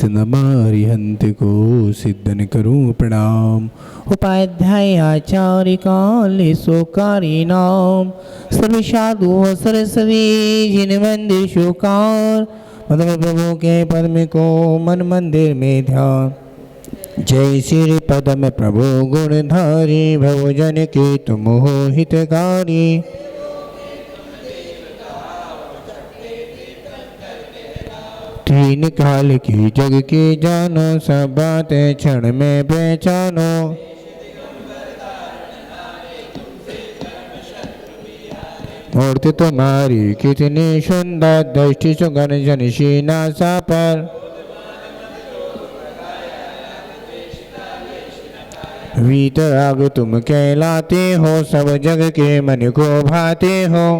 शीस नमारि हंत को सिद्धन करूं प्रणाम। उपाध्याय आचार्य काले सोकारी नाम सर्व साधु सरस्वती जिन मंदिर शोकार पद्म प्रभु के पद्म को मन मंदिर में ध्यान। जय श्री पद्म प्रभु गुणधारी भवजन के तुम हो हितकारी। तीन काल की जग की जानो सब बातें क्षण में पहचानो। मूर्ति तुम्हारी कितनी सुंदर दृष्टि सुगन जनशी नासा पर। वीतराग तुम कहलाते हो सब जग के मन को भाते हो।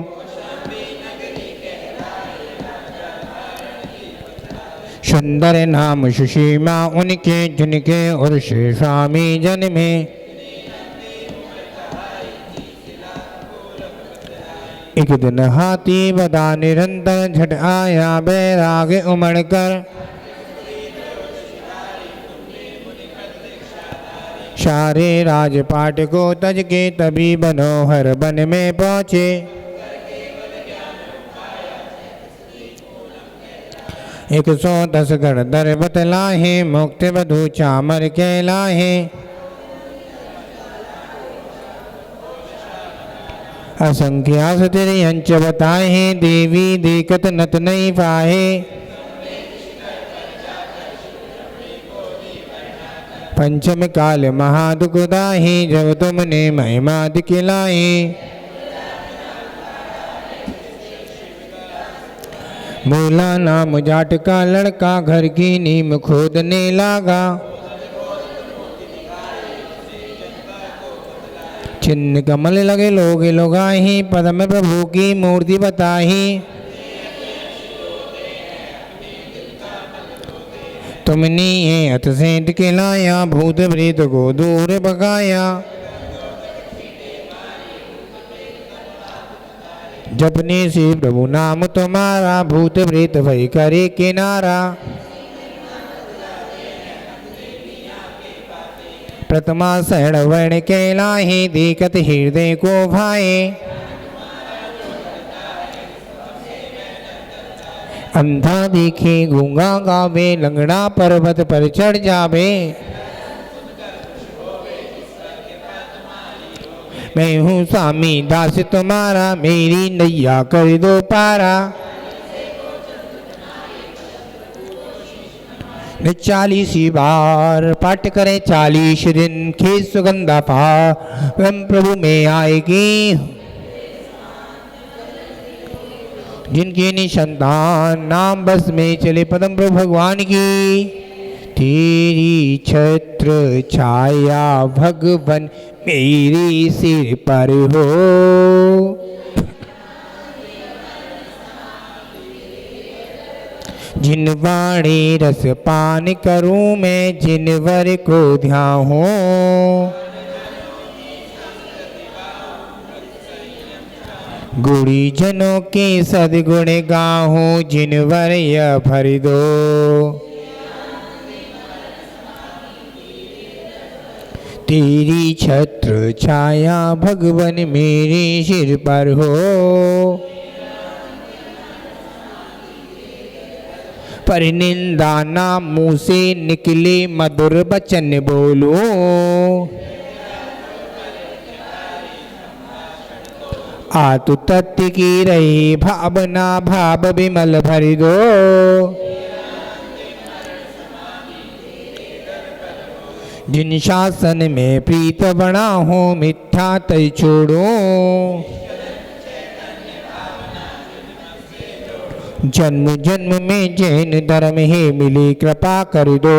सुंदर नाम सुषीमा उनके जिनके और श्री स्वामी जन में। एक दिन हाथी बदा निरंतर झट आया बैराग उमड़ कर। सारे राजपाट को तज के तभी मनोहर वन में पहुँचे। एक 110 गणधर बतलाहे मुक्त वधु चामर कहलाहे। असंख्या तेरे अंच बताए देवी देखत नत नहीं पाए। पंचम काल महादुख दाहे जब तुमने महिमा दिखलाए। मूला नाम जाट का लड़का घर की नीम खोदने लगा। चिन्ह कमल लगे लोग लोगाही पद्म प्रभु की मूर्ति बताही। तुमने ये हथ से दिखलाया भूत प्रेत को दूर भगाया। जपने से प्रभु नाम तुम्हारा भूत प्रेत भय करे किनारा। प्रथमा शरण वर्ण कहलाहे देखत हृदय को भाए। अंधा देखे गूंगा गावे लंगड़ा पर्वत पर चढ़ जावे। मैं हूँ स्वामी दास तुम्हारा मेरी नैया कर दो पारा। 40 बार पाठ करे 40 दिन की सुगंधा पा प्रभु में आएगी। जिनकी निसंतान नाम बस में चले पद्म प्रभु भगवान की। तेरी छत्र छाया भगवन मेरे सिर पर हो। जिन वाणी रस पान करूं मैं जिनवर को ध्याऊं। गुणी जनों के सदगुण गाहूं जिनवर यह भर दो। तेरी छत्र छाया भगवन मेरे सिर पर हो। पर निंदा ना मुँह से निकले मधुर वचन बोलो। आतु तत्व की रही भावना भाव विमल भर दो। जिन शासन में प्रीत बना हो मिथ्या तय छोड़ो। जन्म जन्म में जैन धर्म है मिली कृपा कर दो।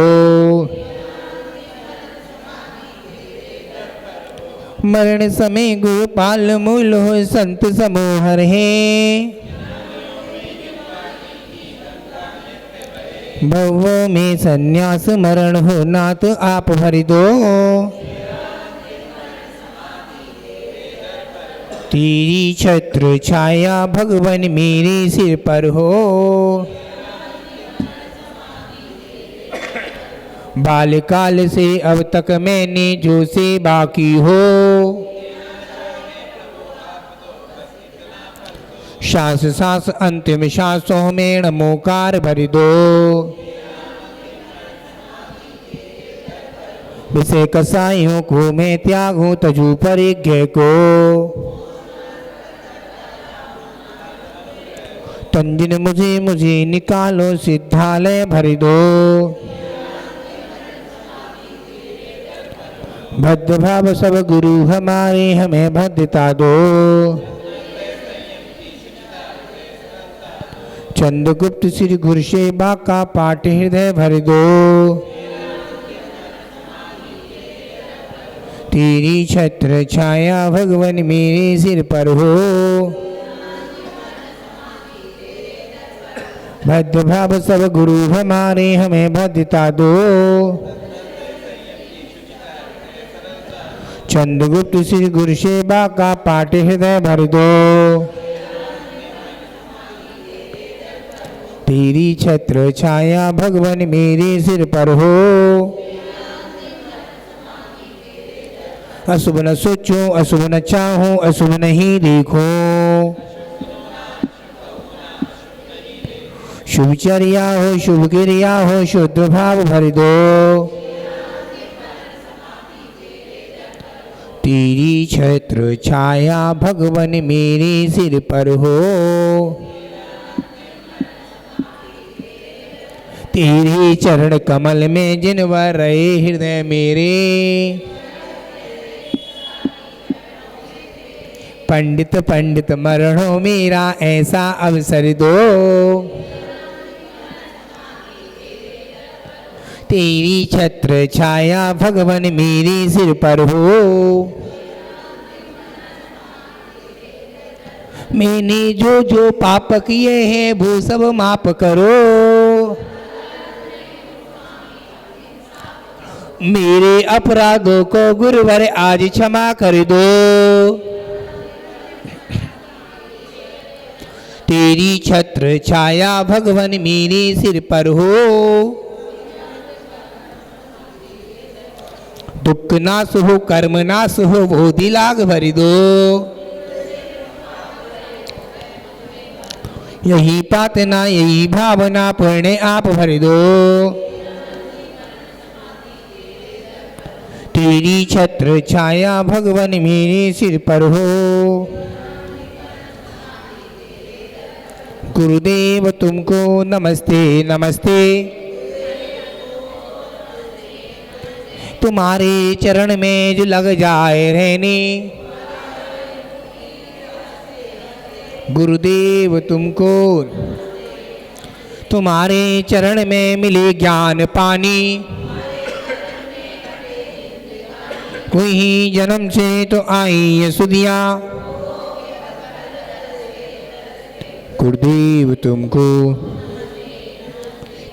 मरण समय गोपाल मूल हो संत समूहर है। भवों में संन्यास मरण हो नाथ आप भर दो। तेरी छत्र छाया भगवन मेरे सिर पर हो। बाल्यकाल से अब तक मैंने जो सेवा की हो, श्वास सांस अंतिम श्वासों में नमोकार भर दो। विषय कसाइयों को मैं त्यागूं तजू परिज्ञ को, तंजिन मुझे निकालो सिद्धालय भर दो। भद्र भाव सब गुरु हमारे हमें भद्रता दो। चंद्रगुप्त श्री गुरु सेवा का पाठ हृदय भर दो। तेरी छत्र छाया भगवन मेरे सिर पर हो, भद्र भाव सब गुरु हमारे हमें भद्रता दो। चंद्रगुप्त श्री गुरु सेवा का पाठ हृदय भर दो। तेरी छत्र छाया भगवन मेरे सिर पर हो, अशुभ न सोचूं अशुभ न चाहूं अशुभ नहीं देखूं। शुभचर्या हो शुभ क्रिया हो शुद्ध भाव भर दो। तेरी छत्र छाया भगवन मेरे सिर पर हो, तेरे चरण कमल में जिनवर रहे हृदय मेरे। पंडित पंडित मरणो मेरा ऐसा अवसर दो, तेरी छत्र छाया भगवन मेरे सिर पर हो। मैंने जो जो पाप किए हैं वो सब माफ करो, मेरे अपराधों को गुरुवर आज क्षमा कर दो। तेरी छत्र छाया भगवन मेरे सिर पर हो, दुख नाश हो कर्म नाश हो वो दिलाग भर दो। यही प्रार्थना यही भावना पुण्य आप भर दो। तेरी छत्र छाया भगवन मेरे सिर पर हो, गुरुदेव तुमको नमस्ते नमस्ते। तुम्हारे चरण में जो लग जाए रहने, गुरुदेव तुमको तुम्हारे चरण में मिले ज्ञान पानी। कोई जन्म से तो आई ये सुधिया, गुरुदेव तुमको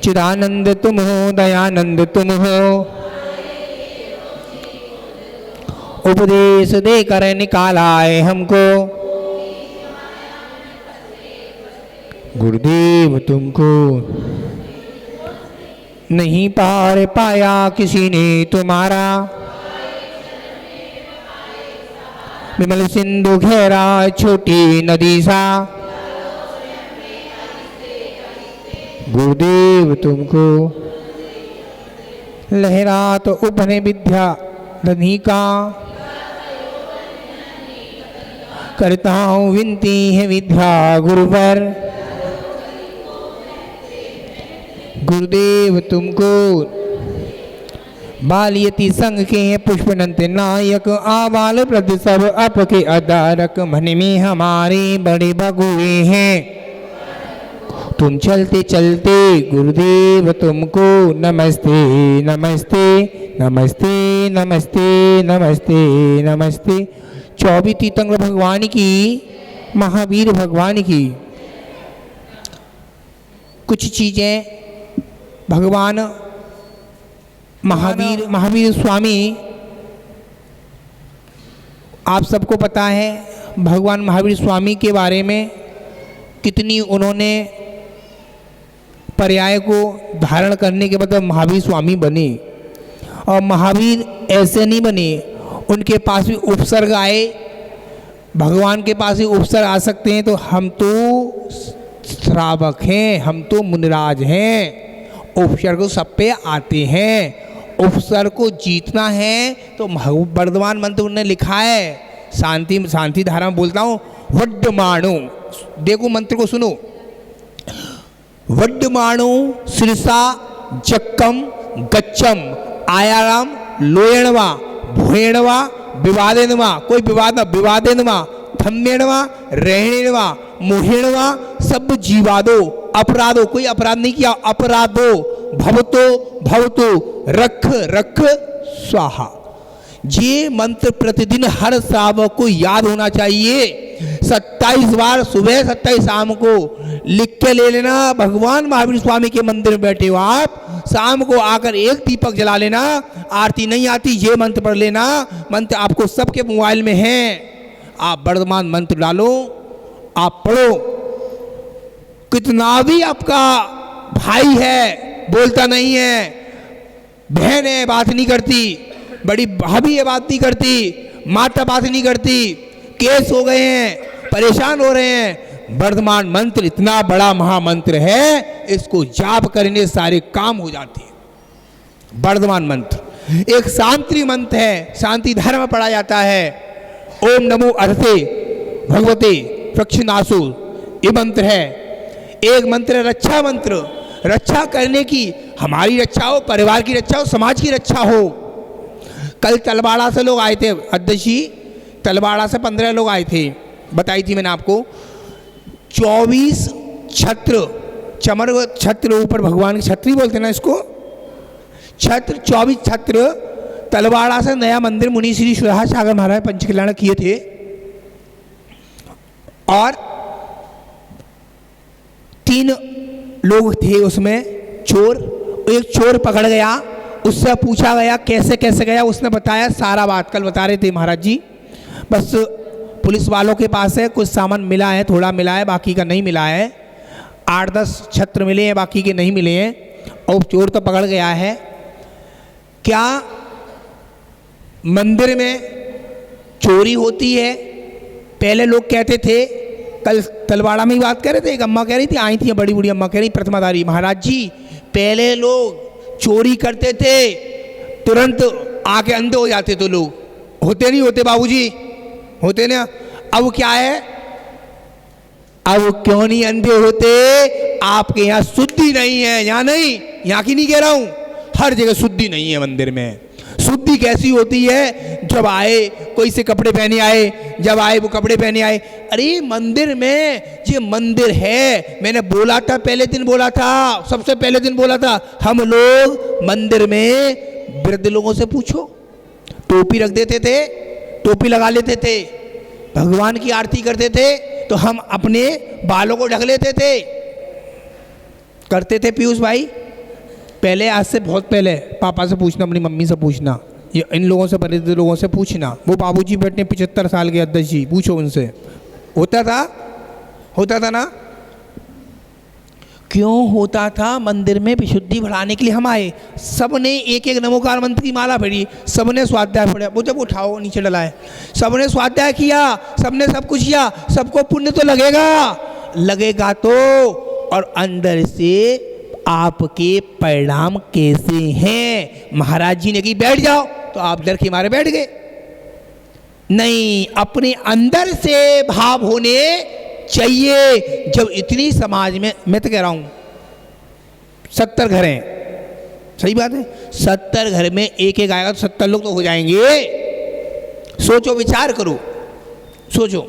चिदानंद तुम हो दयानंद तुम हो। उपदेश देकर निकाला है हमको, गुरुदेव तुमको नहीं पार पाया किसी ने तुम्हारा। विमल सिंधु घेरा छोटी नदी सा, गुरुदेव तुमको लहरा तो उपने विद्या धनी का। करता हूँ विनती है विद्या गुरुवर, गुरुदेव तुमको बालियति संघ के पुष्पनंत नायक। आबाल वृद्ध सब आपके आधारक, मन में हमारे बड़े भगुए हैं। तुम चलते चलते गुरुदेव तुमको नमस्ते नमस्ते नमस्ते नमस्ते नमस्ते नमस्ते। 24 तीर्थंकर भगवान की, महावीर भगवान की कुछ चीजें भगवान महावीर स्वामी, आप सबको पता है भगवान महावीर स्वामी के बारे में कितनी उन्होंने पर्याय को धारण करने के बाद महावीर स्वामी बने। और महावीर ऐसे नहीं बने, उनके पास भी उपसर्ग आए। भगवान के पास भी उपसर्ग आ सकते हैं। तो हम तो श्रावक हैं, हम तो मुनिराज हैं, उपसर्ग सब पे आते हैं। उपसर्ग को जीतना है तो वर्धमान मंत्र ने लिखा है, शांति धारा में बोलता हूँ, वड्डमाणु। देखो मंत्र को सुनो, वड्डमाणु शिरसा जक्कम गच्चम आयाराम लोयणवा भुएणवा विवादेनवा, कोई विवाद विवादेनवा थम्मेणवा रहेणवा मोहेणवा सब जीवादो अपराधो, कोई अपराध नहीं किया, अपराधो भवतो रख रख स्वाहा। ये मंत्र प्रतिदिन हर श्रावक को याद होना चाहिए। 27 बार सुबह 27 शाम को लिख के ले लेना। भगवान महावीर स्वामी के मंदिर में बैठे हो आप, शाम को आकर एक दीपक जला लेना। आरती नहीं आती ये मंत्र पढ़ लेना। मंत्र आपको सबके मोबाइल में है, आप वर्धमान मंत्र डालो, आप पढ़ो। कितना भी आपका भाई है बोलता नहीं है, बहन है बात नहीं करती, बड़ी भाभी है बात नहीं करती, माता बात नहीं करती, केस हो गए हैं, परेशान हो रहे हैं, वर्धमान मंत्र इतना बड़ा महामंत्र है, इसको जाप करने सारे काम हो जाते हैं। वर्धमान मंत्र एक शांति मंत्र है, शांति धर्म पढ़ा जाता है। ओम नमो अर्थे भगवते प्रक्षिणासु ये मंत्र है। एक मंत्र रक्षा मंत्र, रक्षा करने की, हमारी रक्षा हो, परिवार की रक्षा हो, समाज की रक्षा हो। कल तलवाड़ा से लोग आए थे, अध्यक्षी तलवाड़ा से 15 लोग आए थे, बताई थी मैंने आपको। 24 छत्र, चमर छत्र ऊपर भगवान की छत्री बोलते ना इसको, छत्र 24 छत्र तलवाड़ा से नया मंदिर मुनि श्री सुरहास सागर महाराज पंचकल्याण किए थे। और 3 लोग थे उसमें चोर, एक चोर पकड़ गया, उससे पूछा गया कैसे कैसे गया, उसने बताया सारा बात कल बता रहे थे महाराज जी। बस पुलिस वालों के पास है, कुछ सामान मिला है, थोड़ा मिला है, बाकी का नहीं मिला है। 8-10 छत्र मिले हैं, बाकी के नहीं मिले हैं, और चोर तो पकड़ गया है। क्या मंदिर में चोरी होती है? पहले लोग कहते थे, कल तलवाड़ा में ही बात कर रहे थे, एक अम्मा कह रही थी, आई थी बड़ी बूढ़ी अम्मा कह रही प्रतिमाधारी महाराज जी, पहले लोग चोरी करते थे तुरंत आके अंधे हो जाते तो लोग, होते नहीं होते बाबूजी, होते ना। अब क्या है, अब क्यों नहीं अंधे होते? आपके यहाँ शुद्धि नहीं है। यहाँ नहीं, यहाँ की नहीं कह रहा हूं, हर जगह शुद्धि नहीं है मंदिर में। शुद्धि कैसी होती है? जब आए कोई से कपड़े पहने आए, जब आए वो कपड़े पहने आए। अरे मंदिर में, ये मंदिर है, मैंने बोला था पहले दिन, बोला था सबसे पहले दिन बोला था, हम लोग मंदिर में वृद्ध लोगों से पूछो, टोपी रख देते थे, टोपी लगा लेते थे, भगवान की आरती करते थे तो हम अपने बालों को ढक लेते थे, करते थे पीयूष भाई पहले, आज से बहुत पहले। पापा से पूछना, अपनी मम्मी से पूछना, ये इन लोगों से, बड़े लोगों से पूछना। वो बाबूजी बैठे 75 साल के अध्यक्ष जी, पूछो उनसे। होता था ना? क्यों होता था? मंदिर में विशुद्धि बढ़ाने के लिए हम आए। सबने एक एक नमोकार मंत्र की माला पढ़ी, सबने स्वाध्याय पढ़ा, वो जब उठाओ नीचे डलाए, सबने स्वाध्याय किया, सबने सब कुछ किया, सबको पुण्य तो लगेगा तो। और अंदर से आपके परिणाम कैसे हैं? महाराज जी ने कही बैठ जाओ, तो आप डर के मारे बैठ गए। नहीं, अपने अंदर से भाव होने चाहिए। जब इतनी समाज में, मैं तो कह रहा हूं 70 घर हैं, सही बात है, 70 घर में एक एक आएगा तो 70 लोग तो हो जाएंगे। सोचो, विचार करो, सोचो।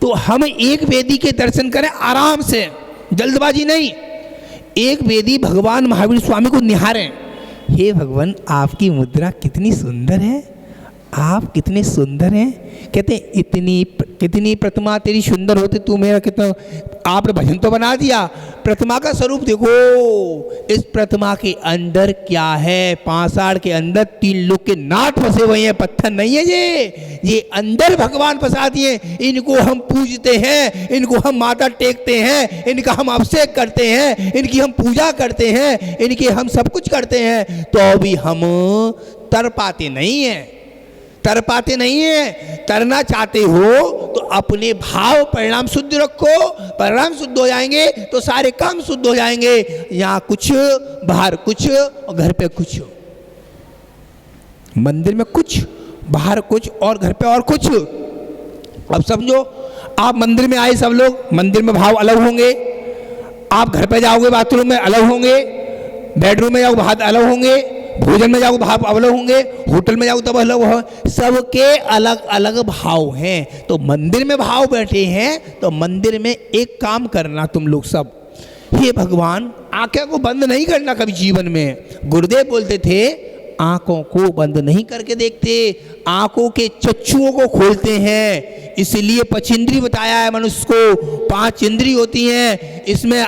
तो हम एक वेदी के दर्शन करें आराम से, जल्दबाजी नहीं। एक वेदी भगवान महावीर स्वामी को निहारें, हे भगवान आपकी मुद्रा कितनी सुंदर है, आप कितने सुंदर हैं। कहते इतनी प्रतिमा तेरी सुंदर होती, तू मेरा कितना, आपने भजन तो बना दिया, प्रतिमा का स्वरूप देखो, इस प्रतिमा के अंदर क्या है? पाषाण के अंदर 3 लोग के नाट फंसे हुए हैं, पत्थर नहीं है ये अंदर भगवान फंसा दिए। इनको हम पूजते हैं, इनको हम माथा टेकते हैं, इनका हम अभिषेक करते हैं, इनकी हम पूजा करते हैं, इनके हम सब कुछ करते हैं, तो भी हम तर पाते नहीं हैं। तरना चाहते हो तो अपने भाव परिणाम शुद्ध रखो, परिणाम शुद्ध हो जाएंगे तो सारे काम शुद्ध हो जाएंगे। यहाँ कुछ, बाहर कुछ और घर पे कुछ, मंदिर में कुछ, बाहर कुछ और घर पे और कुछ। अब समझो, आप मंदिर में आए, सब लोग मंदिर में भाव अलग होंगे, आप घर पे जाओगे बाथरूम में अलग होंगे, बेडरूम में जाओगे भाव अलग होंगे, भोजन में जाओगे भाव अलग होंगे, होटल में जाओगे तब अलग हो, सबके अलग अलग भाव हैं। तो मंदिर में भाव बैठे हैं तो मंदिर में एक काम करना तुम लोग सब, हे भगवान, आंखें को बंद नहीं करना कभी जीवन में। गुरुदेव बोलते थे आंखों को बंद नहीं करके देखते, आंखों के चक्षुओं को खोलते हैं। इसलिए 5 इंद्रिय बताया है मनुष्य को, 5 इंद्रिय होती हैं। इसमें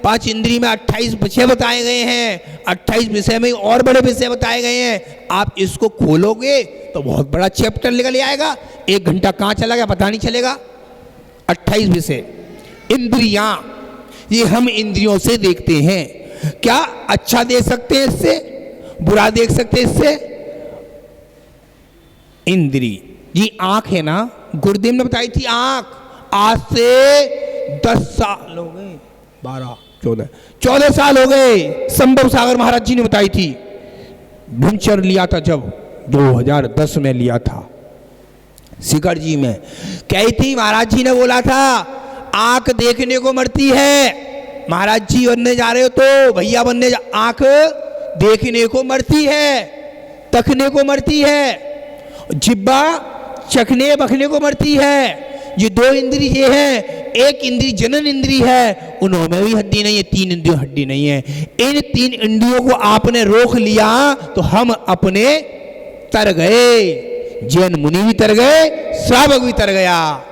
5 इंद्रिय में 28 विषय बताए गए हैं, 28 विषय में और बड़े विषय बताए गए हैं। आप इसको खोलोगे तो बहुत बड़ा चैप्टर निकल आएगा, 1 घंटा कहाँ चला गया पता नहीं चलेगा। 28 विषय, इंद्रियां, ये हम इंद्रियों से देखते हैं। क्या अच्छा देख सकते हैं इससे, बुरा देख सकते हैं इससे? इंद्री जी आंख है ना, गुरुदेव ने बताई थी आंख, आज से 10 साल हो गए, 14 साल हो गए, संभव सागर महाराज जी ने बताई थी। भिंचर लिया था जब 2010 में लिया था शिखर जी में, कही थी महाराज जी ने बोला था आंख देखने को मरती है। महाराज जी बनने जा रहे हो तो भैया बनने आंख देखने को मरती है, तकने को मरती है, जिब्बा चखने बखने को मरती है। ये 2 इंद्रिय ये हैं, एक इंद्रिय जनन इंद्रिय है, उनमें भी हड्डी नहीं है, 3 इंद्रियों हड्डी नहीं है। इन 3 इंद्रियों को आपने रोक लिया तो हम अपने तर गए, जैन मुनि भी तर गए, श्रावक भी तर गया।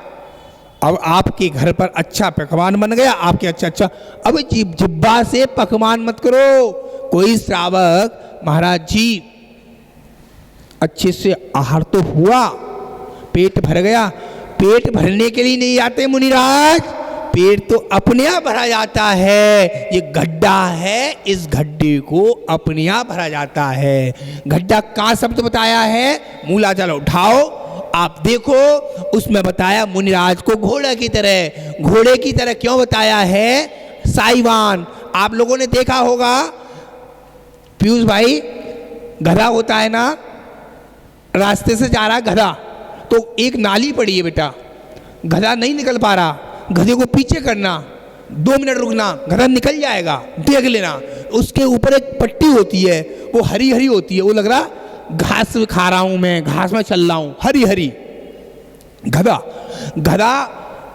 अब आपके घर पर अच्छा पकवान बन गया, आपके अच्छा, अब जिब्बा से पकवान मत करो। कोई श्रावक महाराज जी अच्छे से आहार तो हुआ, पेट भर गया, पेट भरने के लिए नहीं आते मुनिराज, पेट तो अपने आप भरा जाता है। ये गड्ढा है, इस गड्ढे को अपने आप भरा जाता है। गड्ढा का शब्द बताया है, मूलाचल उठाओ, आप देखो, उसमें बताया मुनिराज को घोड़े की तरह क्यों बताया है? साईवान, आप लोगों ने देखा होगा पीयूष भाई, गधा होता है ना, रास्ते से जा रहा है गधा, तो एक नाली पड़ी है बेटा, गधा नहीं निकल पा रहा, गधे को पीछे करना, 2 मिनट रुकना, गधा निकल जाएगा, देख लेना। उसके ऊपर एक पट्टी होती है, वो हरी हरी होती है, वो लग रहा घास खा रहा हूं मैं, घास में चल रहा हूं, हरी हरी। गधा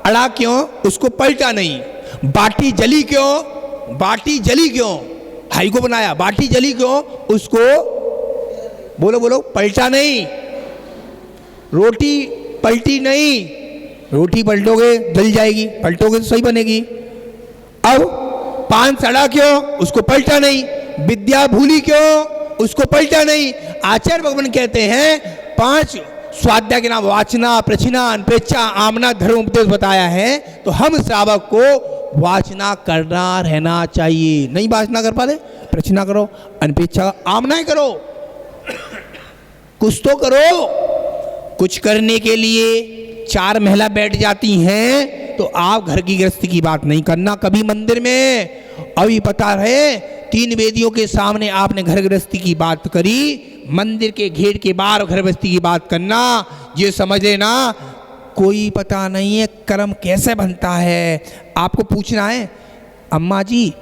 अड़ा क्यों? उसको पलटा नहीं। बाटी जली क्यों? भाई को बनाया, बाटी जली क्यों? उसको बोलो पलटा नहीं। रोटी पलटी नहीं, रोटी पलटोगे जल जाएगी, पलटोगे तो सही बनेगी। अब पान सड़ा क्यों? उसको पलटा नहीं। विद्या भूली क्यों? उसको पलटा नहीं। आचार्य भगवान कहते हैं 5 स्वाध्याय के नाम वाचना, प्रचिना, अनपेक्षा, आमना, धर्म उपदेश बताया है। तो हम श्रावक को वाचना करना रहना चाहिए। नहीं वाचना कर पाते, प्रचिना करो, अनपेक्षा, आमना करो, कुछ तो करो। कुछ करने के लिए 4 महिला बैठ जाती हैं तो आप घर की गृहस्थी की बात नहीं करना कभी मंदिर में। अभी पता रहे 3 वेदियों के सामने आपने घर गृहस्थी की बात करी, मंदिर के घेर के बाहर घर गृहस्थी की बात करना, ये समझ लेना कोई पता नहीं है कर्म कैसे बनता है। आपको पूछना है अम्मा जी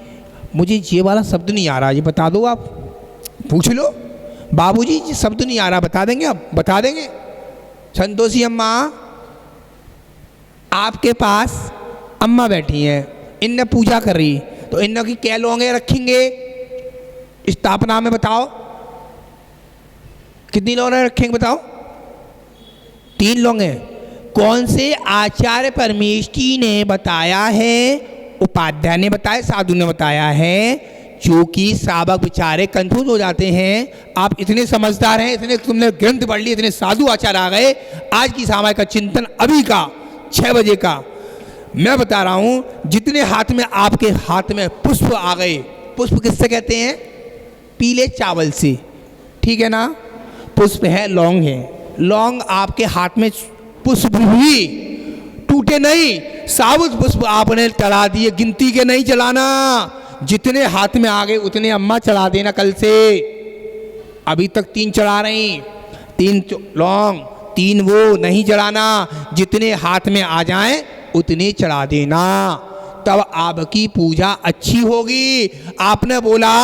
मुझे ये वाला शब्द नहीं आ रहा, ये बता दो, आप पूछ लो। बाबूजी ये शब्द नहीं आ रहा, बता देंगे, आप बता देंगे। संतोषी अम्मा, आपके पास अम्मा बैठी हैं, इनने पूजा कर रही, तो इनने की क्या लौंगे रखेंगे स्थापना में? बताओ कितनी लौंगे रखेंगे, बताओ? 3 लौंगे। कौन से आचार्य परमेष्ठी ने बताया है उपाध्याय ने बताया, साधु ने बताया है, जो कि श्रावक बेचारे कंफ्यूज हो जाते हैं। आप इतने समझदार हैं, इतने तुमने ग्रंथ पढ़ लिए, इतने साधु आचार आ गए, आज की सामायिक का चिंतन अभी का 6 बजे का मैं बता रहा हूं। जितने हाथ में आपके हाथ में पुष्प आ गए, पुष्प किससे कहते हैं? पीले चावल से, ठीक है ना। पुष्प है, लौंग है, लौंग आपके हाथ में पुष्प हुई, टूटे नहीं, साबुत पुष्प आपने चढ़ा दिए, गिनती के नहीं चलाना, जितने हाथ में आ गए उतने अम्मा चढ़ा देना कल से। अभी तक 3 चढ़ा रही, 3 लौंग, 3 वो नहीं चढ़ाना, जितने हाथ में आ जाएं उतने चढ़ा देना, तब आपकी पूजा अच्छी होगी। आपने बोला,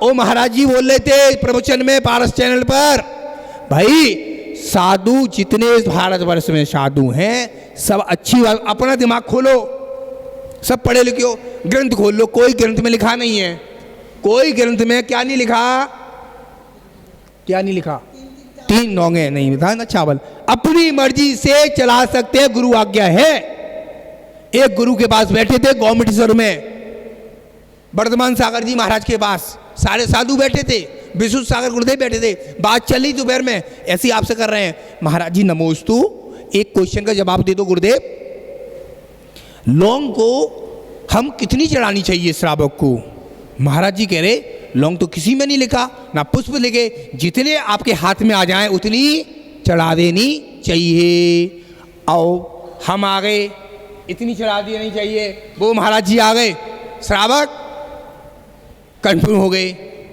ओ महाराज जी बोल रहे थे प्रवचन में पारस चैनल पर, भाई साधु जितने इस भारतवर्ष में साधु हैं सब अच्छी बात, अपना दिमाग खोलो, सब पढ़े लिखे हो, ग्रंथ खोल लो, कोई ग्रंथ में लिखा नहीं है, कोई ग्रंथ में क्या नहीं लिखा, क्या नहीं लिखा, 3 लौंगे नहीं लिखा ना चावल, अपनी मर्जी से चला सकते हैं, गुरु आज्ञा है। एक गुरु के पास बैठे थे गौमटेश्वर में, वर्धमान सागर जी महाराज के पास सारे साधु बैठे थे, विशुद्ध सागर गुरुदेव बैठे थे, बात चली दोपहर में, ऐसे ही आपसे कर रहे हैं, महाराज जी नमोस्तु, एक क्वेश्चन का जवाब दे दो गुरुदेव, लौंग को हम कितनी चढ़ानी चाहिए श्रावक को? महाराज जी कह रहे लौंग तो किसी में नहीं लिखा, ना पुष्प लिखे, जितने आपके हाथ में आ जाएं उतनी चढ़ा देनी चाहिए। आओ हम आ गए, इतनी चढ़ा देनी चाहिए, वो महाराज जी आ गए, श्रावक कंफ्यूज हो गए,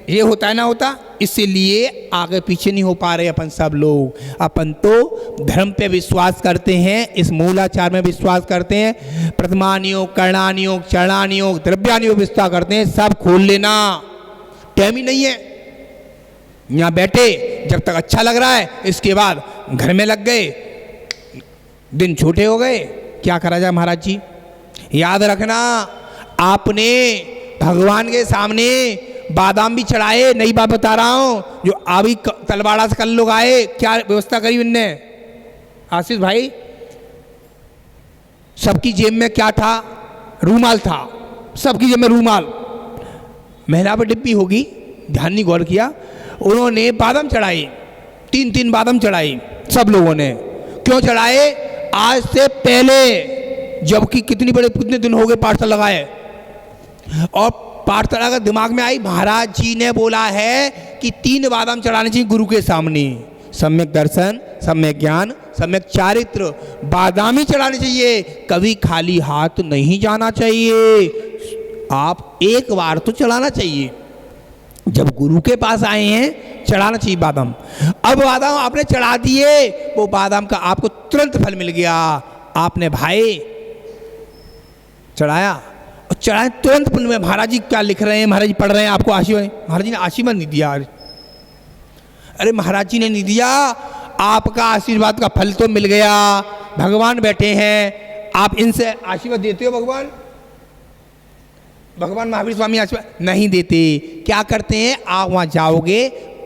ये होता है ना होता, इसलिए आगे पीछे नहीं हो पा रहे अपन सब लोग। अपन तो धर्म पे विश्वास करते हैं, इस मूलाचार में विश्वास करते हैं, प्रथमानियोग, कर्णानियोग, चरणानियोग, द्रव्यानियोग विश्वास करते हैं, सब खोल लेना, टाइम ही नहीं है। यहाँ बैठे जब तक अच्छा लग रहा है, इसके बाद घर में लग गए, दिन छोटे हो गए, क्या करा जाए महाराज जी। याद रखना, आपने भगवान के सामने बादाम भी चढ़ाए, नई बात बता रहा हूं, जो अभी तलवाड़ा से कल लोग आए, क्या व्यवस्था करी उनने? आशीष भाई, सबकी जेब में क्या था? रूमाल था, सबकी जेब में रूमाल, महिला पर डिब्बी होगी, ध्यान नहीं गौर किया, उन्होंने बादाम चढ़ाई, 3 बादाम चढ़ाई सब लोगों ने। क्यों चढ़ाए? आज से पहले, जबकि कितने दिन हो गए पाठशाला लगाए, और पाठशाला का दिमाग में आई, महाराज जी ने बोला है कि 3 बादाम चढ़ाने चाहिए गुरु के सामने, सम्यक दर्शन, सम्यक ज्ञान, सम्यक चारित्र, बादाम ही चढ़ाने चाहिए, कभी खाली हाथ नहीं जाना चाहिए। आप एक बार तो चढ़ाना चाहिए, जब गुरु के पास आए हैं चढ़ाना चाहिए बादाम। अब बादाम आपने चढ़ा दिए, वो बादाम का आपको तुरंत फल मिल गया, आपने भाई चढ़ाया और चढ़ाए तुरंत फल में। महाराज जी क्या लिख रहे हैं, महाराज जी पढ़ रहे हैं, आपको आशीर्वाद, महाराज जी ने आशीर्वाद नहीं दिया। अरे महाराज जी ने नहीं दिया, आपका आशीर्वाद का फल तो मिल गया, भगवान बैठे हैं, आप इनसे आशीर्वाद देते हो? भगवान महावीर स्वामी आशीर्वाद नहीं देते। क्या करते हैं, आप वहाँ जाओगे,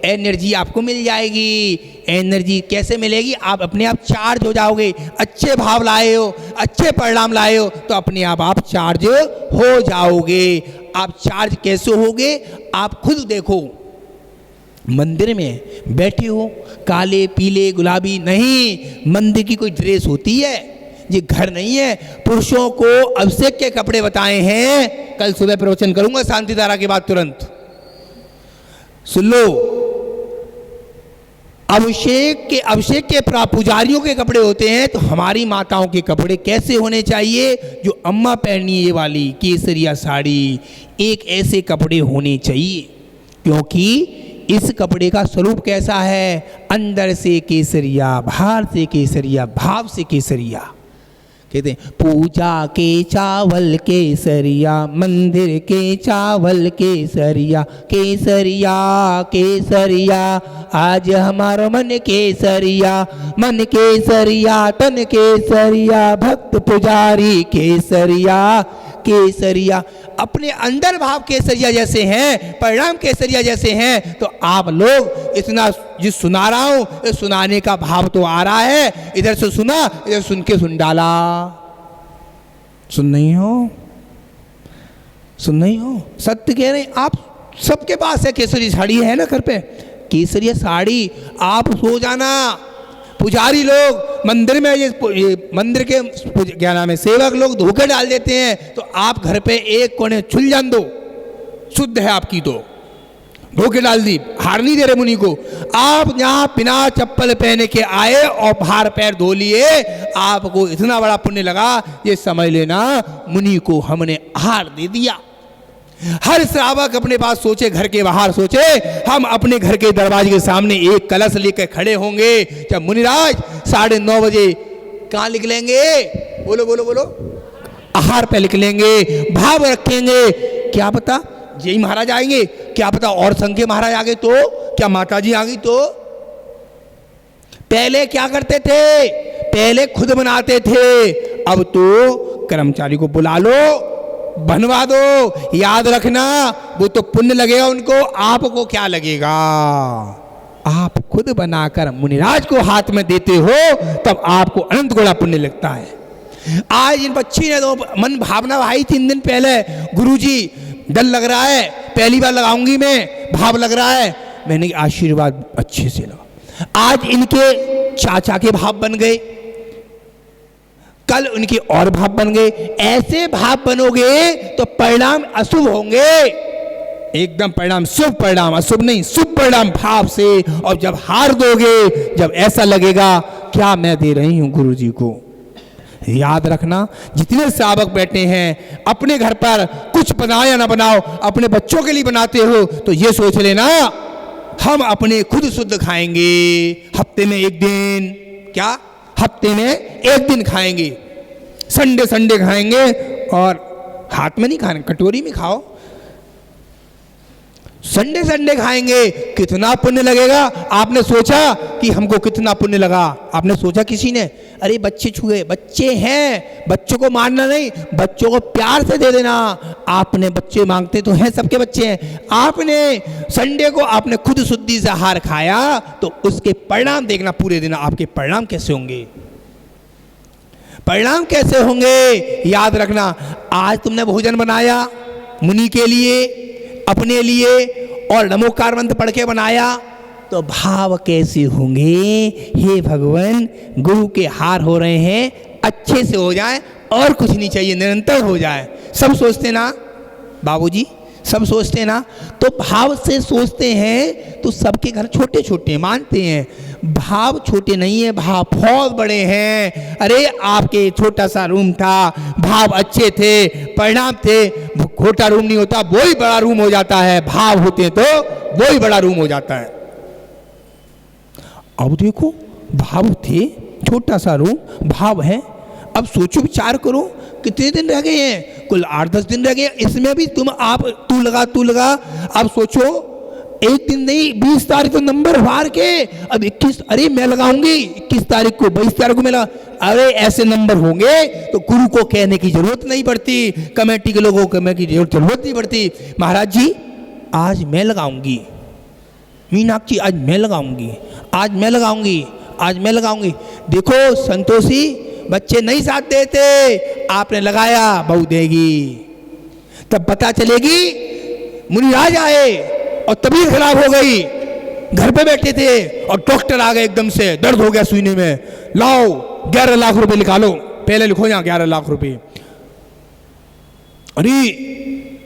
एनर्जी आपको मिल जाएगी। एनर्जी कैसे मिलेगी? आप अपने आप चार्ज हो जाओगे, अच्छे भाव लाए हो, अच्छे परिणाम लाए हो, तो अपने आप चार्ज हो जाओगे। आप चार्ज कैसे होगे? आप खुद देखो, मंदिर में बैठे हो, काले पीले गुलाबी नहीं, मंदिर की कोई ड्रेस होती है, ये घर नहीं है। पुरुषों को अभिषेक के कपड़े बताए हैं, कल सुबह प्रवचन करूंगा शांति धारा के बाद, तुरंत सुन लो। अभिषेक के पुजारियों के कपड़े होते हैं, तो हमारी माताओं के कपड़े कैसे होने चाहिए? जो अम्मा पहनी ये वाली केसरिया साड़ी, एक ऐसे कपड़े होने चाहिए, क्योंकि इस कपड़े का स्वरूप कैसा है? अंदर से केसरिया, बाहर से केसरिया, भाव से केसरिया। कहते हैं पूजा के चावल केसरिया, मंदिर के चावल केसरिया, केसरिया केसरिया, आज हमारा मन केसरिया, मन केसरिया, तन केसरिया, भक्त पुजारी केसरिया, केसरिया। अपने अंदर भाव केसरिया जैसे हैं, परिणाम केसरिया जैसे हैं, तो आप लोग इतना जिस सुना रहा हूं, सुनाने का भाव तो आ रहा है, इधर से सुना, इधर सुन के सुन डाला, सुन नहीं हो, सुन नहीं हो, सत्य कह रहे हैं। आप सबके पास है केसरी साड़ी, है ना घर पे केसरी साड़ी। आप सो जाना। पुजारी लोग मंदिर में ये मंदिर के क्या नाम है सेवक लोग धोखे डाल देते हैं, तो आप घर पे एक कोने छुल जान दो, शुद्ध है आपकी। तो धोखे डाल दी, हार नहीं दे रहे मुनि को। आप यहाँ बिना चप्पल पहने के आए और बाहर पैर धो लिए, आपको इतना बड़ा पुण्य लगा, ये समझ लेना मुनि को हमने हार दे दिया। हर श्रावक अपने पास सोचे, घर के बाहर सोचे, हम अपने घर के दरवाजे के सामने एक कलश लेकर खड़े होंगे। जब मुनिराज 9:30 बजे कहाँ निकलेंगे, बोलो बोलो बोलो, आहार पे निकलेंगे, भाव रखेंगे। क्या पता यही महाराज आएंगे, क्या पता और संघ के महाराज आ गए तो, क्या माता जी आ गई तो। पहले क्या करते थे, पहले खुद बनाते थे, अब तो कर्मचारी को बुला लो, बनवा दो। याद रखना वो तो पुण्य लगेगा उनको, आपको क्या लगेगा। आप खुद बनाकर मुनिराज को हाथ में देते हो तब आपको अनंत गुणा पुण्य लगता है। आज इन बच्ची ने तो मन भावना भाई 3 दिन पहले, गुरुजी डर लग रहा है, पहली बार लगाऊंगी मैं, भाव लग रहा है। मैंने आशीर्वाद अच्छे से लगा। आज इनके चाचा के भाव बन गए, कल उनके और भाव बन गए। ऐसे भाव बनोगे तो परिणाम अशुभ होंगे, एकदम परिणाम शुभ, परिणाम अशुभ नहीं, शुभ परिणाम भाव से। और जब हार दोगे, जब ऐसा लगेगा क्या मैं दे रही हूं गुरुजी को। याद रखना, जितने श्रावक बैठे हैं अपने घर पर कुछ बनाओ या ना बनाओ, अपने बच्चों के लिए बनाते हो तो ये सोच लेना हम अपने खुद शुद्ध खाएंगे। हफ्ते में एक दिन, क्या हफ्ते में एक दिन खाएंगे, संडे खाएंगे, और हाथ में नहीं खाने, कटोरी में खाओ। संडे खाएंगे, कितना पुण्य लगेगा। आपने सोचा कि हमको कितना पुण्य लगा, आपने सोचा किसी ने, अरे बच्चे छुए, बच्चे हैं, बच्चों को मारना नहीं, बच्चों को प्यार से दे देना। आपने बच्चे मांगते तो हैं, सबके बच्चे हैं, आपने संडे को आपने खुद शुद्धि से आहार खाया, तो उसके परिणाम देखना पूरे दिन आपके परिणाम कैसे होंगे, परिणाम कैसे होंगे। याद रखना, आज तुमने भोजन बनाया मुनि के लिए, अपने लिए, और नमोकार मंत्र पढ़ के बनाया, तो भाव कैसे होंगे। हे भगवान, गुरु के हार हो रहे हैं, अच्छे से हो जाए, और कुछ नहीं चाहिए, निरंतर हो जाए। सब सोचते ना बाबूजी, सब सोचते ना, तो भाव से सोचते हैं तो सबके घर छोटे छोटे मानते हैं। भाव छोटे नहीं है, भाव बहुत बड़े हैं। अरे आपके छोटा सा रूम था, भाव अच्छे थे, परिणाम थे। छोटा रूम नहीं होता, वो ही बड़ा रूम हो जाता है। भाव होते हैं तो वो ही बड़ा रूम हो जाता है। अब देखो, भाव थे, छोटा सा रूम, भाव है। अब सोचो, विचार करो, कितने दिन रह गए हैं, कुल 8-10 दिन रह गए। इसमें भी तू लगा। अब सोचो, एक दिन नहीं, 20 तारीख को नंबर हार के, अब 21, अरे मैं लगाऊंगी 21 तारीख को, 22 तारीख को मैं लगा। अरे ऐसे नंबर होंगे तो गुरु को कहने की जरूरत नहीं पड़ती, कमेटी के लोगों को कहने की जरूरत नहीं पड़ती। महाराज जी आज मैं लगाऊंगी, मीनाक्षी आज मैं लगाऊंगी, आज मैं लगाऊंगी, आज मैं लगाऊंगी। देखो संतोषी, बच्चे नहीं साथ देते, आपने लगाया, बहू देगी। तब पता चलेगी मुनिराज आए और तबीयत खराब हो गई, घर पे बैठे थे और डॉक्टर आ गए, एकदम से दर्द हो गया सुईने में, लाओ 11 लाख रुपए निकालो, पहले लिखो यहाँ 11 लाख रुपए। अरे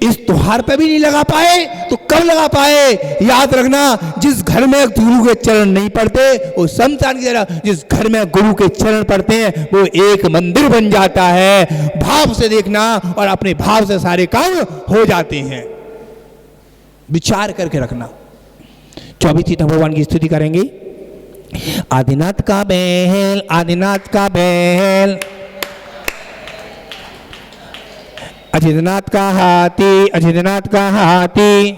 इस त्योहार पे भी नहीं लगा पाए तो कब लगा पाए। याद रखना, जिस घर में गुरु के चरण नहीं पड़ते वो शमशान की तरह, जिस घर में गुरु के चरण पड़ते हैं वो एक मंदिर बन जाता है। भाव से देखना, और अपने भाव से सारे काम हो जाते हैं। विचार करके रखना। 24 भगवान की स्तुति करेंगे। आदिनाथ का बैल, आदिनाथ का बैल, अजितनाथ का हाथी, अजितनाथ का हाथी,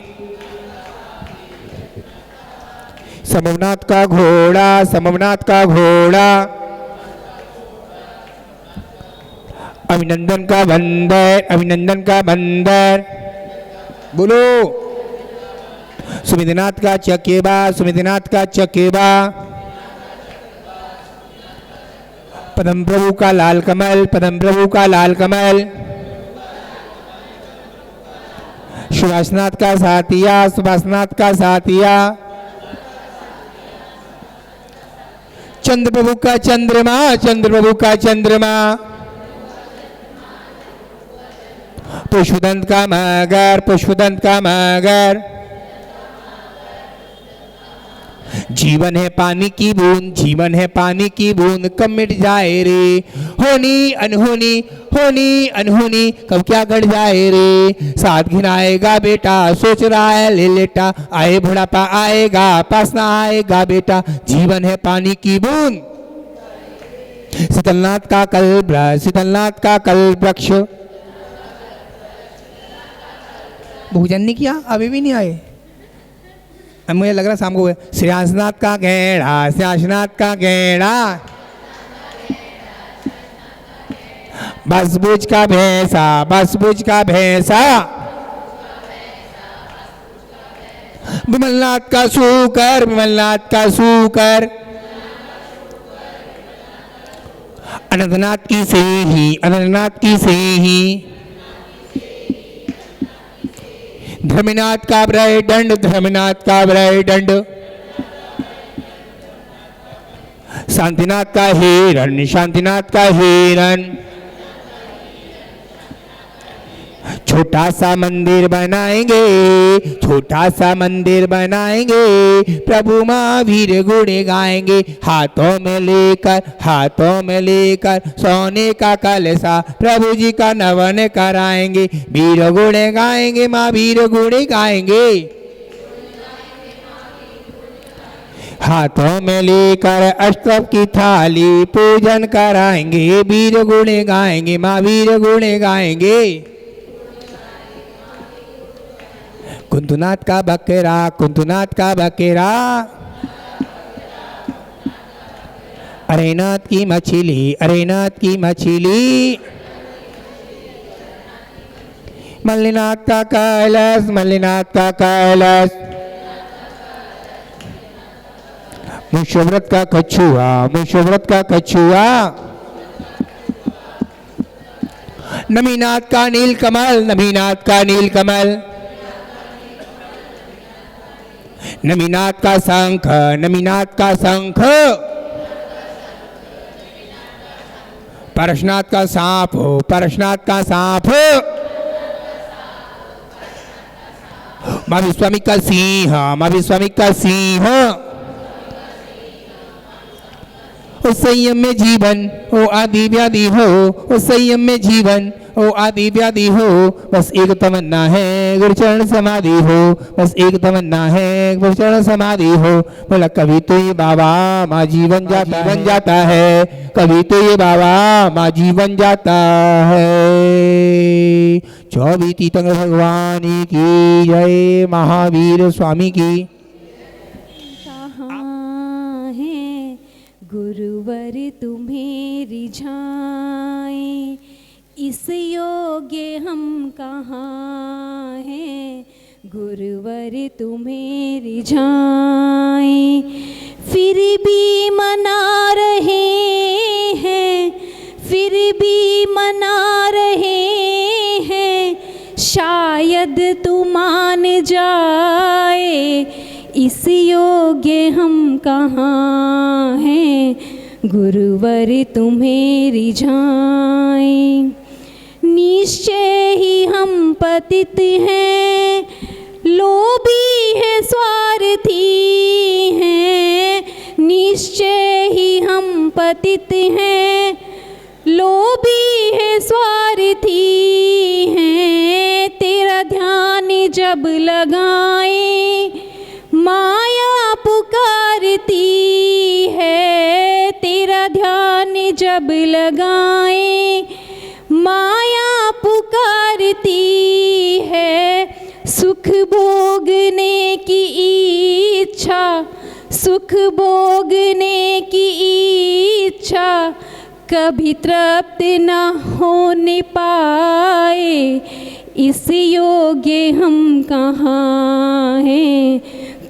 समवनाथ का घोड़ा, समवनाथ का घोड़ा, अभिनंदन का बंदर, अभिनंदन का बंदर, बोलो सुमितनाथ का चकेबा, सुमितनाथ का चकेबा, पद्म प्रभु का लाल कमल, पद्म प्रभु का लाल कमल, सुभाषनाथ का साथिया, सुभाषनाथ का साथिया, चंद्र प्रभु का चंद्रमा, चंद्र प्रभु का चंद्रमा, पुष्पदंत का मगर, पुष्पदंत का मगर। जीवन है पानी की बूंद, जीवन है पानी की बूंद, कब मिट जाए रे। होनी अनहोनी, होनी अनहोनी, कब क्या घट जाए रे। साथ घिनाएगा बेटा, सोच रहा है ले लेटा, आए बुढ़ापा आएगा, पास ना आएगा बेटा। जीवन है पानी की बूंद। शीतलनाथ का कल्प, शीतलनाथ का कल्प वृक्ष। भोजन नहीं किया, अभी भी नहीं आए। मुझे लग रहा शाम को। श्रेयांशनाथ का गेड़ा, श्रेयांशनाथ का गेड़ा, बसबुज का भैंसा, बसबुज का भैंसा, विमलनाथ का सूकर, विमलनाथ का सूकर, अनंतनाथ की सेही, अनंतनाथ की सेही, धर्मनाथ का ब्रय दंड, धर्मनाथ का ब्रय दंड, शांतिनाथ का हिरण, शांतिनाथ का हिरण। छोटा सा मंदिर बनाएंगे, छोटा सा मंदिर बनाएंगे, प्रभु महावीर गुणे गाएंगे। हाथों में लेकर, हाथों में लेकर सोने का कलशा, प्रभु जी का नवन कराएंगे। वीर गुणे गाएंगे, महावीर गुणे गाएंगे। हाथों में लेकर अष्टक की थाली, पूजन कराएंगे। वीर गुणे गाएंगे, महावीर गुणे गाएंगे। कुंतुनाथ का बकरा, कुंतुनाथ का बकरा, अरेनाथ की मछली, अरेनाथ की मछली, मल्लिनाथ का कलश, मल्लिनाथ का कलश, मुशव्रत का कछुआ, मुशव्रत का कछुआ, नमीनाथ का नीलकमल, नमीनाथ का नीलकमल, नमीनाथ का शंख, नमीनाथ का शंख, परशनाथ का सांप, परशनाथ का सांप, माँ विश्वामिक का सिंह, माँ विश्वामिक का सिंह। ओ संयम में जीवन, ओ आदि व्याधि हो, ओ संयम में जीवन, ओ आदि व्याधि हो। बस एक तमन्ना है, गुरुचरण समाधि हो, बस एक तमन्ना है, गुरुचरण समाधि हो। बोला कभी तो ये बाबा माँ जीवन जाता, बन जाता है, कभी तो ये बाबा माँ जीवन जाता है। 24 तीर्थंकर भगवान की जय, महावीर स्वामी की। गुरुवर तुम्हें रिझाएं, इस योग्य हम कहाँ हैं। गुरुवर तुम्हें रिझाएं, फिर भी मना रहे हैं, फिर भी मना रहे हैं। शायद तू मान जाए, इस योग्य हम कहाँ हैं। गुरुवर तुम्हें रिझाएं, निश्चय ही हम पतित हैं, लोभी है स्वार्थी हैं। निश्चय ही हम पतित हैं, लोभी है स्वार्थी हैं। तेरा ध्यान जब लगाएं, माया पुकारती है। तेरा ध्यान जब लगाएं, माया पुकारती है। सुख भोगने की इच्छा, सुख भोगने की इच्छा कभी तृप्त न होने पाए। इस योग्य हम कहाँ हैं।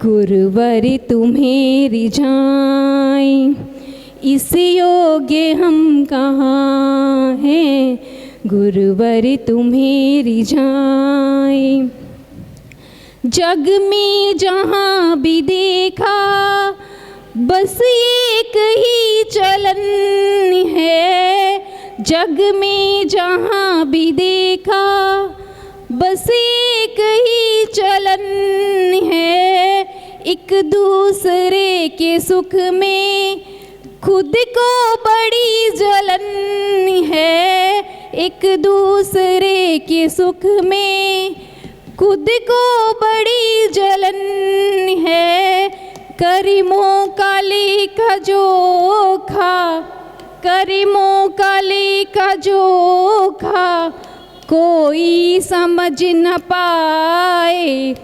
गुरुवर तुम्हें रिझाएं, इस योग्य हम कहाँ हैं। गुरुवर तुम्हें रिझाएं। जग में जहाँ भी देखा बस एक ही चलन है। जग में जहाँ भी देखा बस एक ही चलन है। एक दूसरे के सुख में खुद को बड़ी जलन है। एक दूसरे के सुख में खुद को बड़ी जलन है। करीमों का लेखा जोखा, करीमों का लेखा जोखा कोई समझ न पाए।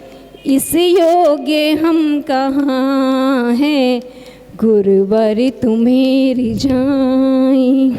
इस योग्य हम कहाँ हैं, गुरुवर तुम्हें रिझाएं,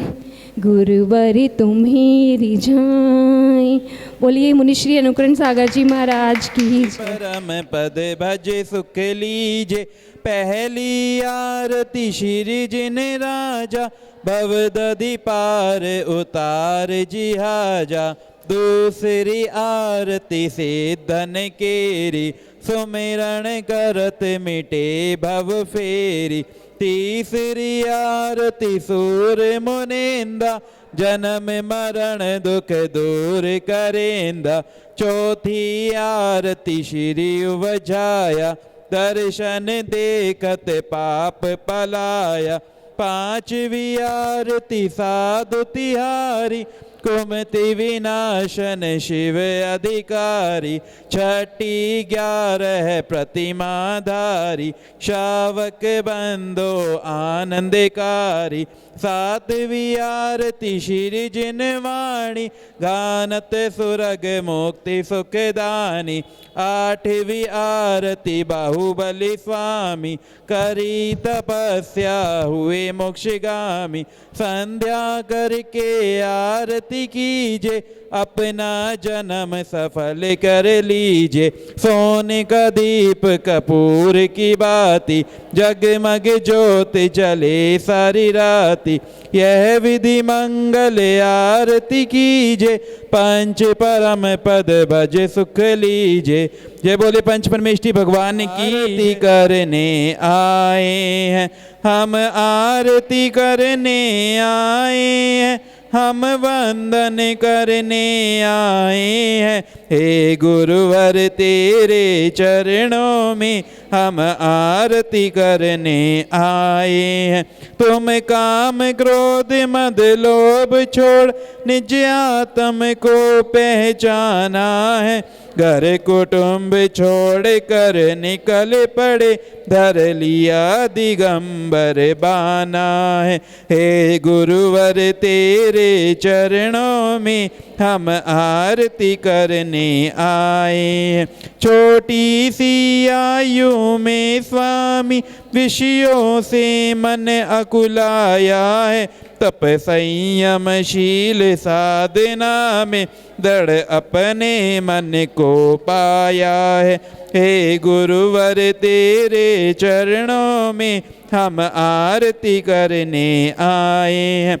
गुरुवर तुम्हें रिझाएं। बोलिए मुनिश्री अनुकरण सागर जी महाराज की जय। परम पद भज सुख लीजे, पहली आरती श्री जिन राजा, भवदधि पार उतार जिहाजा। दूसरी आरती से धन केरी, सुमिरन करत मिटे भव फेरी। तीसरी आरती सूर मुनिंदा, जन्म मरण दुख दूर करेंदा। चौथी आरती श्री उवझाया, दर्शन देखत पाप पलाया। पांचवी आरती साधु तिहारी, कुमति विनाशन शिव अधिकारी। छठी 11 प्रतिमाधारी, शावक बंदो आनंदकारी। सातवीं आरती श्री जिन वाणी, गानत सुरग मुक्ति सुखदानी। आठवीं आरती बाहुबली स्वामी, करी तपस्या हुए मोक्षगामी। संध्या करके आरती कीजे, अपना जन्म सफल कर लीजिए। सोने का दीप कपूर की बाती, जगमग ज्योत जले सारी राती। यह विधि मंगल आरती कीजे, पंच परम पद भज सुख लीजे। जय बोले पंच परमेष्ठी भगवान की आरती करने आए हैं, हम आरती करने आए हैं, हम वंदन करने आए हैं। हे गुरुवर तेरे चरणों में हम आरती करने आए हैं। तुम काम क्रोध मद लोभ छोड़ निज आत्म को पहचाना है। घर कुटुंब छोड़ कर निकल पड़े, धर लिया दिगंबर बाना है। हे गुरुवर तेरे चरणों में हम आरती करने आए हैं। छोटी सी आयु में स्वामी विषयों से मन अकुलाया है। तप संयमशील साधना में दृढ़ अपने मन को पाया है। हे गुरुवर तेरे चरणों में हम आरती करने आए हैं।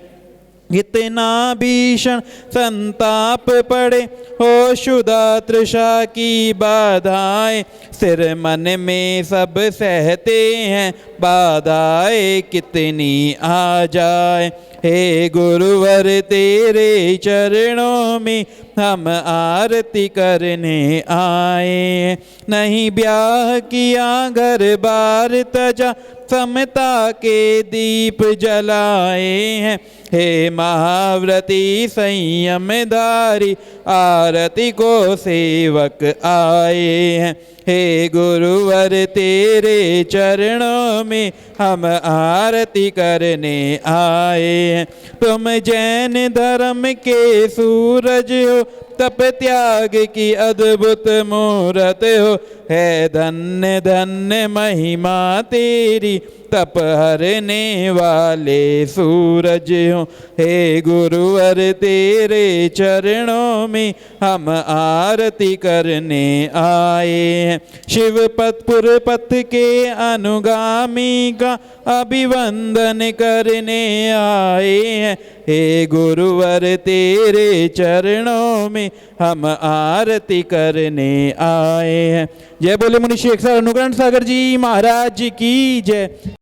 इतना भीषण संताप पड़े हो शुदा तृषा की बाधाएं, सिर मन में सब सहते हैं बाधाएं कितनी आ जाए। हे गुरुवर तेरे चरणों में हम आरती करने आए। नहीं ब्याह किया घर बार तजा, समता के दीप जलाए हैं। हे महाव्रती संयमधारी, आरती को सेवक आए हैं। हे गुरुवर तेरे चरणों में हम आरती करने आए हैं। तुम जैन धर्म के सूरज हो, तप त्याग की अद्भुत मूरत हो। है धन्य धन्य महिमा तेरी, तप हरने वाले सूरज हो। हे गुरुवर तेरे चरणों में हम आरती करने आए हैं। शिव पथपुर पथ के अनुगामी का अभिवंदन करने आए हैं। हे गुरुवर तेरे चरणों में हम आरती करने आए हैं। जय बोले मुनि शेख सर अनुग्रह सागर जी महाराज जी की जय।